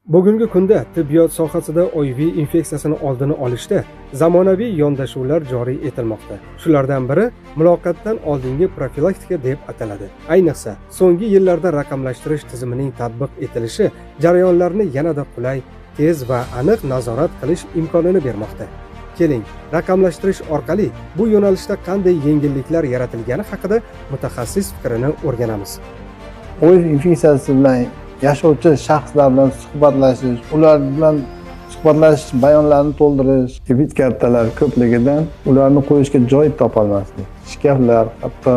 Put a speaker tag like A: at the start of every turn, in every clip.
A: Bugungi kunda tibbiyot sohasida HIV infeksiyasini oldini olishda zamonaviy yondashuvlar joriy etilmoqda. Shulardan biri muloqotdan oldingi profilaktika deb ataladi. Ayniqsa, so'nggi yillarda raqamlashtirish tizimining tatbiq etilishi jarayonlarni yanada qulay, tez va aniq nazorat qilish imkonini bermoqda. Keling, raqamlashtirish orqali bu yo'nalishda qanday yengilliklar yaratilgani haqida mutaxassis fikrini o'rganamiz.
B: HIV infeksiyasi bilan yashovchi shaxslar bilan suhbatlashish, ular bilan suhbatlashish bayonlarini to'ldirish, debit kartalar ko'pligidan ularni qo'yishga joy topolmaslik. Shkaflar, hatto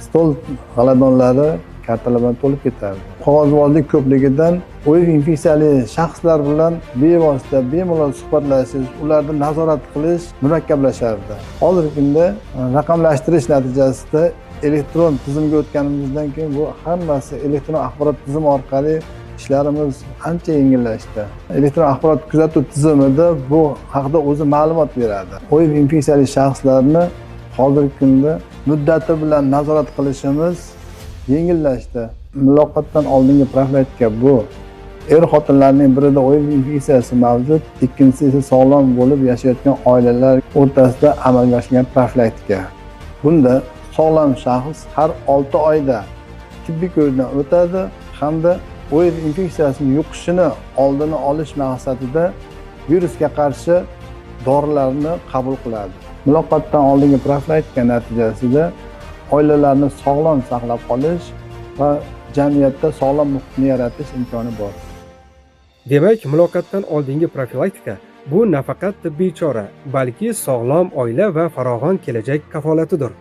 B: stol g'aladonlari kartalar bilan to'lib ketardi. Qog'ozbozlik ko'pligidan HIV infeksiyali shaxslar bilan bevosita, bemalol suhbatlashish, ularni nazorat qilish murakkablashardi. Hozirgi kunda raqamlashtirish natijasida elektron tizimga o'tganimizdan keyin bu hammasi elektron axborot tizimi orqali ishlarimiz ancha yengillashdi. Elektron axborot kuzatuv tizimida bu haqida o'zi ma'lumot beradi. HIV infeksiyali shaxslarni hozirgi kunda muddati bilan nazorat qilishimiz yengillashdi. Muloqotdan oldingi profilaktika bu xotinlarning birida HIV infeksiyasi mavjud, ikkinchisi esa sog'lom bo'lib yashayotgan oilalar o'rtasida amalga oshgan profilaktika. Bunda sog'lom shaxs har 6 oyda tibbiy ko'rikdan o'tadi hamda HIV infeksiyasining yuqishini oldini olish maqsadida virusga qarshi dorilarni qabul qiladi. Muloqotdan oldingi profilaktika natijasida oilalarni sog'lom saqlab qolish va jamiyatda sog'lom muhitni yaratish imkoni bor.
A: Demak, muloqotdan oldingi profilaktika bu nafaqat tibbiy chora, balki sog'lom oila va farovon kelajak kafolatidir.